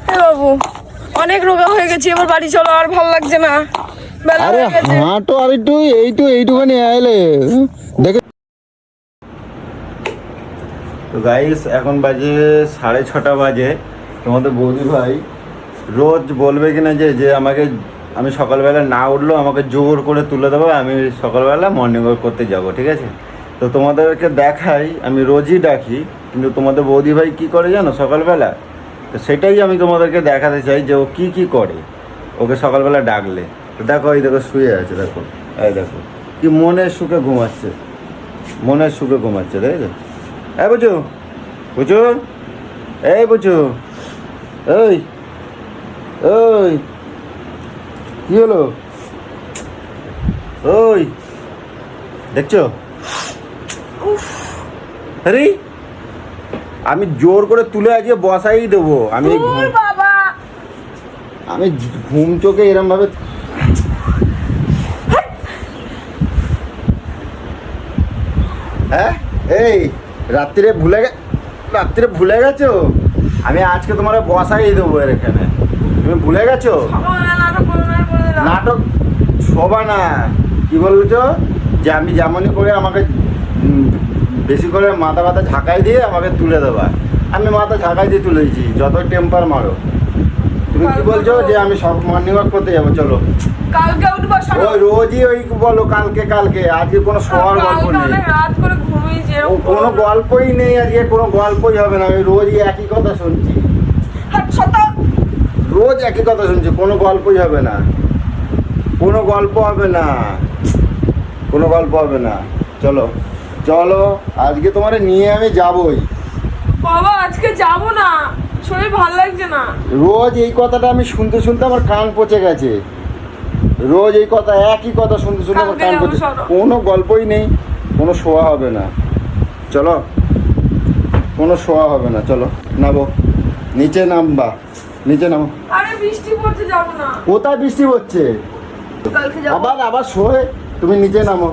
বাবু অনেক রোগা হয়ে গেছি, এবার বাড়ি চলো, আর ভালো লাগছে না। আরে হাঁটো আর একটু, এইটুখানি আইলে দেখে। তো গাইস এখন বাজে 6:30 বাজে। তোমাদের বৌদি ভাই রোজ বলবে কিনা যে আমাকে, আমি সকালবেলা না উঠলেও আমাকে জোর করে তুলে দেবো, আমি সকালবেলা মর্নিং ওয়াক করতে যাব, ঠিক আছে? তো তোমাদেরকে দেখাই, আমি রোজই ডাকি, কিন্তু তোমাদের বৌদি ভাই কী করে জানো সকালবেলা? তো সেটাই আমি তোমাদেরকে দেখাতে চাই যে ও কী করে ওকে সকালবেলা ডাকলে। তো দেখো, এই দেখো শুয়ে আছে, দেখো এই দেখো কি মনের সুখে ঘুমাচ্ছে, মনের সুখে ঘুমাচ্ছে, দেখেছো? এই বুঝু, বুঝু, এই বুঝু, ওই ওই কি হলো? ওই দেখছো? আরে আমি জোর করে তুলে আজকে বসাই দেবো। আমি ঘুম চোখে এরম ভাবে। হ্যাঁ এই রাত্রিরে ভুলে গেছো? আমি আজকে তোমার বসাই দেবো এর এখানে, তুমি ভুলে গেছো? নাটক শোভা না, কি বলছো? যে আমি যেমনই করে আমাকে বেশি করে মাথা ঝাঁকাই দিয়ে আমাকে তুলে দেবা। আমি মাথা ঝাঁকাই দিয়ে তুলেছি, যত টেম্পার মারো। তুমি কি বলছো যে আমি সব মর্নিং ওয়াক করতে যাবো? চলো কালকে উঠবো। ওই রোজই ওই বলো কালকে, আজকে কোনো শোয়ার গল্প নেই, রাত করে ঘুমিয়েছি, কোনো গল্পই নেই আজকে, কোনো গল্পই হবে না। আমি রোজই একই কথা শুনছি, রোজ একই কথা শুনছি, কোনো গল্পই হবে না, কোনো গল্প হবে না, কোনো গল্প হবে না। চলো চলো, আজকে তোমার নিয়ে আমি যাবই। বাবা আজকে যাবো না, শরীর ভালো লাগছে না। রোজ এই কথাটা আমি শুনতে আমার কান পচে গেছে, রোজ এই কথা, একই কথা শুনতে আমার কান পচে। কোনো গল্পই নেই, কোনো শোয়া হবে না, চলো কোনো শোয়া হবে না। চলো নামো, নিচে নামবা, নিচে নামো। আরে বৃষ্টি পড়ছে, যাবো না। কোথায় বৃষ্টি পড়ছে? কালকে যাবো। আবার শোয়ে, তুমি নিচে নামো,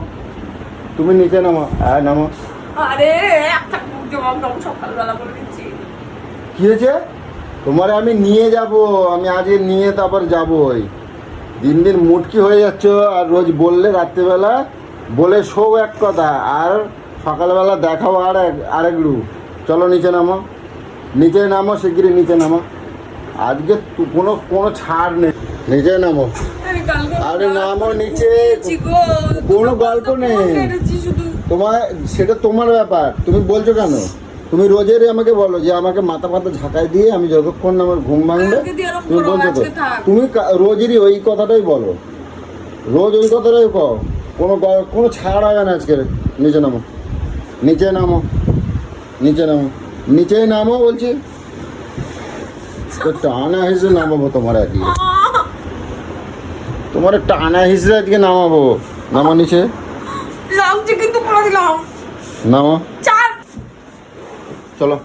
তুমি নিচে নামো, হ্যাঁ নামো। আরে একটা জবাব দাও, সকালবেলা বলে দিচ্ছি। কি হয়েছে? তোমারে আমি নিয়ে যাব, আমি আজকে নিয়ে তারপর যাবই। দিন দিন মুটকি হয়ে যাচ্ছ, আর রোজ বললে রাত্রিবেলা বলে শো এক কথা, আর সকালবেলা দেখাও আরেক রূপ। চলো নিচে নামো, নিচে নামো, শিগগিরই নিচে নামো। আজকে কোনো ছাড় নেই, নিচে নামো। আরে নামো নিচে, কোনো গল্প নেই তোমার, সেটা তোমার ব্যাপার। তুমি বলছো কেন? তুমি রোজেরই আমাকে বলো যে আমাকে মাথা ঝাঁকাই দিয়ে আমি যতক্ষণ আমার ঘুম ভাঙবে, তুমি বলছো তো, তুমি রোজেরই ওই কথাটাই বলো, রোজ ওই কথাটাই কও। কোনো ছাড় হবে না আজকে। নিচে নামো, নিচে নামো, নিচে নামো, নিচে নামো বলছি তো। টানা হিসেবে নামাবো তোমার আজকে, তোমার টানা হিসেবে আজকে নামাবো। নামো নিচে, কিন্তু পড়া দিলাম। নামো, চলো।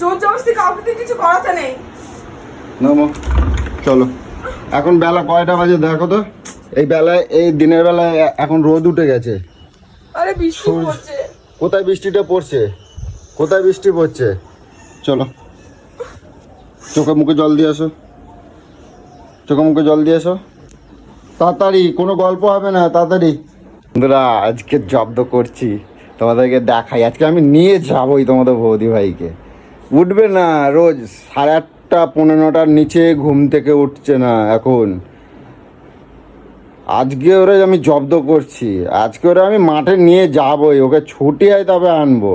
জোর জবরদস্তি কাউকে কিছু করাতে নেই। নামো, চলো। এখন বেলা কয়টা বাজে দেখো তো? এই বেলায়, এই দিনের বেলায় এখন রোদ উঠে গেছে। আরে বৃষ্টি পড়ছে। কোথায় বৃষ্টিটা পড়ছে? কোথায় বৃষ্টি পড়ছে? চলো, চোখে মুখে জল দিয়ে আসো, চোখে মুখে জল দিয়ে আসো তাড়াতাড়ি, কোনো গল্প হবে না, তাড়াতাড়ি। বন্ধুরা আজকে জব্দ করছি, তোমাদেরকে দেখাই। আজকে আমি নিয়ে যাবোই তোমাদের বৌদি ভাইকে। উঠবে না, রোজ 8:30 15টার নিচে ঘুম থেকে উঠছে না এখন। আজকে ওরা আমি জব্দ করছি, আজকে ওরা আমি মাঠে নিয়ে যাবোই, ওকে ছুটিয়ায় তবে আনবো।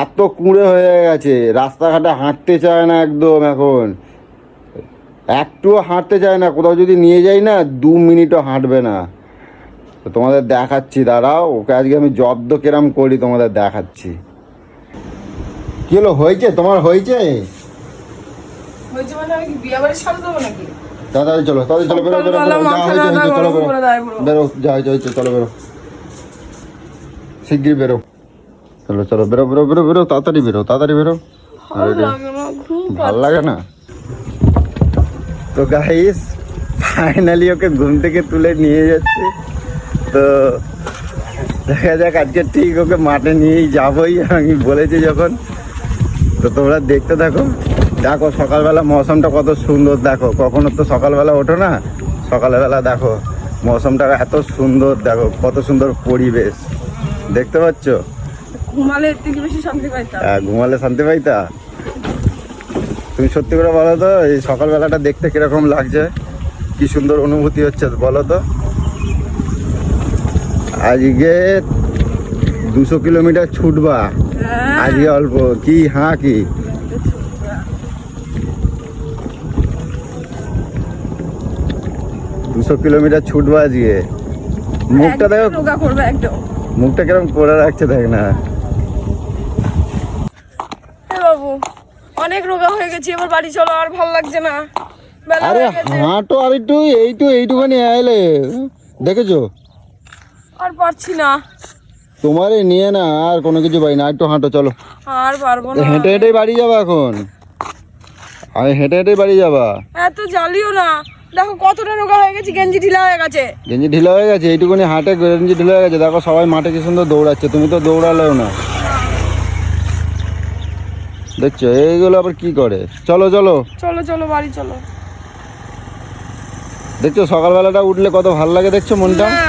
এত কুঁড়ে হয়ে গেছে, রাস্তাঘাটে হাঁটতে চায় না একদম, এখন একটুও হাঁটতে চায় না। কোথাও যদি নিয়ে যাই না, 2 মিনিটও হাঁটবে না। তো তোমাদের দেখাচ্ছি, দাঁড়াও, ওকে আজকে আমি জব্দ কেরাম করি তোমাদের দেখাচ্ছি। কি হলো, হয়েছে তোমার? হয়েছে মানে আমি বিয়ে বাড়ি সামনে দেবো নাকি? তাড়াতাড়ি চলো, তাড়াতাড়ি চলো, বেরো বেরো, চলো বেরো, যা হয়েছে চলো বেরো, শিগগির বেরো, চলো চলো বেরো বেরো বেরো বেরো, তাড়াতাড়ি বেরো। ভাল লাগে না তো গাইস। ফাইনালি ওকে ঘুম থেকে তুলে নিয়ে যাচ্ছে। তো দেখা যাক, আজকে ঠিক ওকে মাঠে নিয়েই যাবোই, আমি বলেছি যখন। তো তোমরা দেখতে থাকো। দেখো সকালবেলা মৌসুমটা কত সুন্দর, দেখো কখনো তো সকালবেলা ওঠো না, সকালবেলা দেখো মৌসুমটা এত সুন্দর, দেখো কত সুন্দর পরিবেশ দেখতে পাচ্ছ। ঘুমালে এর থেকে বেশি শান্তি পাইতাম। হ্যাঁ, ঘুমালে শান্তি পাইতা। তুমি সত্যি করে বলো তো, এই সকালবেলাটা দেখতে কিরকম লাগছে, কি সুন্দর অনুভূতি হচ্ছে বলো তো। আজকে 200 কিলোমিটার ছুটবা, আজকে অল্প কি কি 200 কিলোমিটার ছুটবা আজকে। মুখটা দেখো, রোগা করবে একদম। মুখটা কিরকম করে রাখছে দেখ না। বাবু অনেক রোগা হয়ে গেছি, এবার বাড়ি চলো, আর ভালো লাগছে না। বেলা আরে হয়ে গেছে। হাঁটো আর একটু, এইটুখানি আইলে দেখেছো। আর পারছি না। তোমারে নিয়ে না আর কোনো কিছু পাই না, একটু হাঁটো চলো। আর পারবো না। হেঁটে হেঁটেই বাড়ি যাবা এখন, আমি হেঁটে হেঁটেই বাড়ি যাবা। এত জ্বালিও না, দেখো কতটা রোগা হয়ে গেছি, গেঞ্জি ঢিলা হয়ে গেছে। গেঞ্জি ঢিলা হয়ে গেছে, এইটুকুনি হাঁটে গেঞ্জি ঢিলা হয়ে গেছে। দেখো সবাই মাঠে কি সুন্দর দৌড়াচ্ছে, তুমি তো দৌড়ালেও না। দেখছো এইগুলো আবার কি করে। চলো চলো চলো চলো বাড়ি চলো। দেখছো সকালবেলাটা উঠলে কত ভালো লাগে, দেখছো মনটা। না,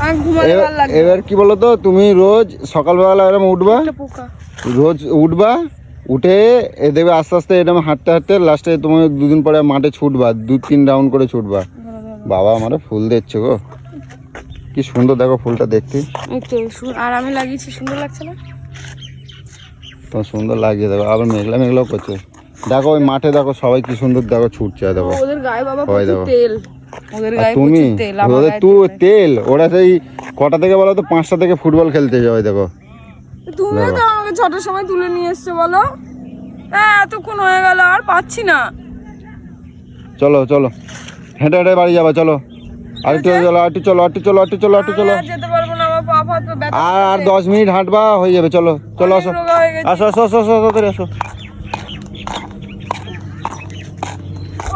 আর ঘুমাতে ভালো লাগে। এবার কি বলো তো, তুমি রোজ সকালবেলা এরকম উঠবা, একটা পোকা। রোজ উঠবা, উঠে দেখবে আস্তে আস্তে এরকম হাঁটতে হাঁটতে লাস্টে তুমি 2 দিন পরে মাঠে ছুটবা, 2-3 রাউন্ড করে ছুটবা। বাবা আমারে ফুল দিচ্ছে গো, কি সুন্দর দেখো ফুলটা দেখতে। আর আমি লাগিয়েছি, সুন্দর লাগছে না? তোমার সুন্দর লাগিয়ে দেখো, আবার মেঘলা মেঘলাও করছে। দেখো ওই মাঠে দেখো সবাই কি সুন্দর দেখো ছুটছে, দেখো ওদের গায়ে বাবা সবাই প্রচুর দেখো। তেল, ওদের আর গায়ে তুমি প্রচুর তেল, আমার ওদের গায়ে তুই তেল নেই। তেল, ওরা সেই কটা থেকে বলো তো, 5টা থেকে ফুটবল খেলতে যাবে দেখো। তুমিও তো আমাকে 6টার সময় তুলে নিয়ে এসছো বলো। হ্যাঁ এতক্ষণ হয়ে গেল, আর পাচ্ছি না। চলো চলো হেঁটে হেঁটে বাড়ি যাবা, চলো আর একটু চলো, একটু চলো, একটু চলো, একটু চলো, একটু চলো। আমি আর যেতে পারবো না, আমার পা হাত পা ব্যথা আর 10 মিনিট হাঁটবা, হয়ে যাবে। চলো চলো আসো, রোগা হয়ে গেছে। আসো আসো আসো আসো তাড়াতাড়ি আসো।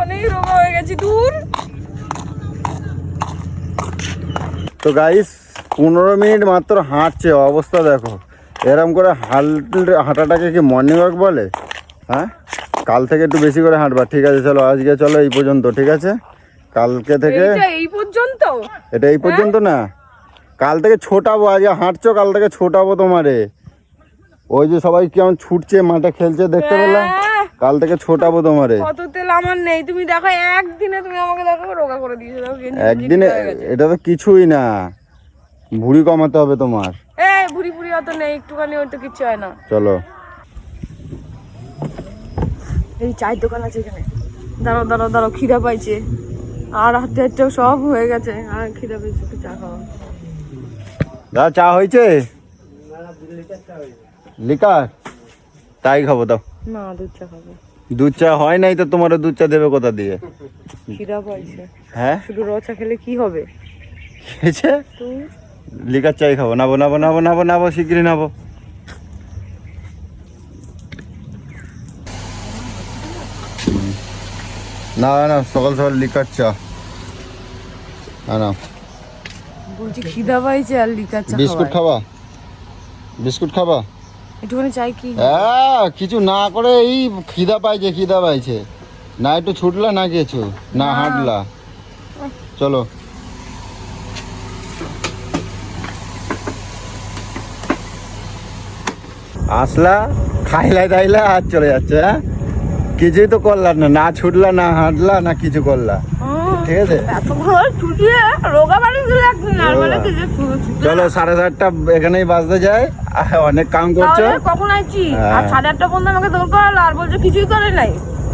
অনেক রোগা হয়ে গেছি, দূর। তো গাইস 15 মিনিট মাত্র হাঁটছে, অবস্থা দেখো। এরম করে হাঁটাটাকে কি মর্নিং ওয়াক বলে? হ্যাঁ, কাল থেকে একটু বেশি করে হাঁটবা, ঠিক আছে? চলো আজকে চলো এই পর্যন্ত, ঠিক আছে? কালকে থেকে এই পর্যন্ত, এটা এই পর্যন্ত না, কাল থেকে ছোটাবো। আজকে হাঁটছো, কাল থেকে ছোটাবো তোমারে। ওই যে সবাই কেমন ছুটছে, মাঠে খেলছে দেখতে পেলাম, কাল থেকে ছোটাবো তোমারে। কত তেল আমার নেই, তুমি দেখো একদিনে তুমি আমাকে দেখো রোগা করে দিয়েছো। দেখো একদিনে এটা তো কিছুই না, ভুঁড়ি কমাতে হবে তোমার। এই ভুড়ি ভুড়ি অত নেই, একটুখানি, ওই তো কিচ্ছু হয় না। চলো এই চায়ের দোকান আছে এখানে, দাঁড়াও দাঁড়াও দাঁড়াও, খিদা পাইছে। আর হাতে হাতেও সব হয়ে গেছে, আর খিদা পেয়েছে, একটু চা খাওয়া। দাদা চা হয়েছে? লিকার তাই খাবো, দাও। না, দুধ চা খাবো। দুধ চা হয় নাই তো, তোমার দুধ চা দেবে কোথা দিয়ে? খিদা পাইছে। হ্যাঁ, শুধু র চা খেলে কি হবে? খেয়েছে, তুই লিকার চাই খাবো। নাবো নাবো নাবো নাবো নাবো, শিগগিরি নাবো। না না, সকাল সকাল লিকার চা না। বলছি খিদা পাইছে, আর লিকার চা বিস্কুট খাবা? বিস্কুট খাবা? একটুখানি চাই কি? হ্যাঁ, কিছু না করে এই খিদা পাইছে, খিদা পাইছে না, একটু ছুটলা না কিছু না, হাঁটলা। চলো আসলা, খাইলা দাইলা আর চলে যাচ্ছে। হ্যাঁ, কিছুই তো করলা না, না ছুটলা না হাঁটলা না কিছু করলা, ঠিক আছে? চলো 7:30 এখানেই বাজতে যায়, অনেক কাম করছো। কখন আইছি? আর 8:30 পর্যন্ত আমাকে দৌড় করালো, আর বলছে কিছুই করে নাই,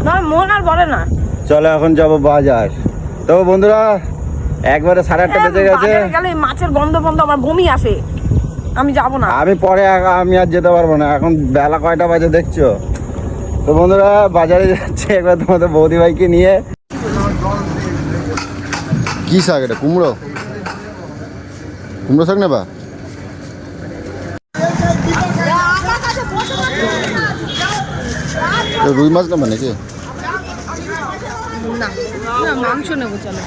না মন আর বলে না। চলো এখন যাবো বাজার। তো বন্ধুরা একবারে 8:30 বেজে গেছে। বাজারে গেলে মাছের গন্ধ বন্ধ আমার বমি আসে, আমি যাব না। আমি পরে আমি আর যেতে পারবো না, এখন বেলা কয়টা বাজে দেখছো? তো বন্ধুরা বাজারে যাচ্ছে একবার তোমাদের বৌদি ভাইকে নিয়ে। কি শাক এটা? কুমড়ো? কুমড়ো শাক নেবা? রুই মাছ নেবা নাকি? না না, মাংস নেবো। চলো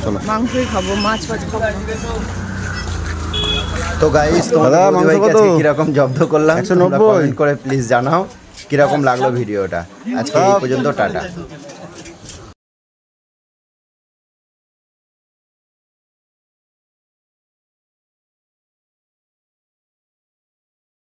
চলো মাংসই খাবো, মাছ ফাছ খাবো না। তো গাইস, দাদা, মাংস কত? কিরকম জব্দ করলাম 190 কমেন্ট করে প্লিজ জানাও। কীরকম লাগলো ভিডিওটা আজকে এই পর্যন্ত, টাটা।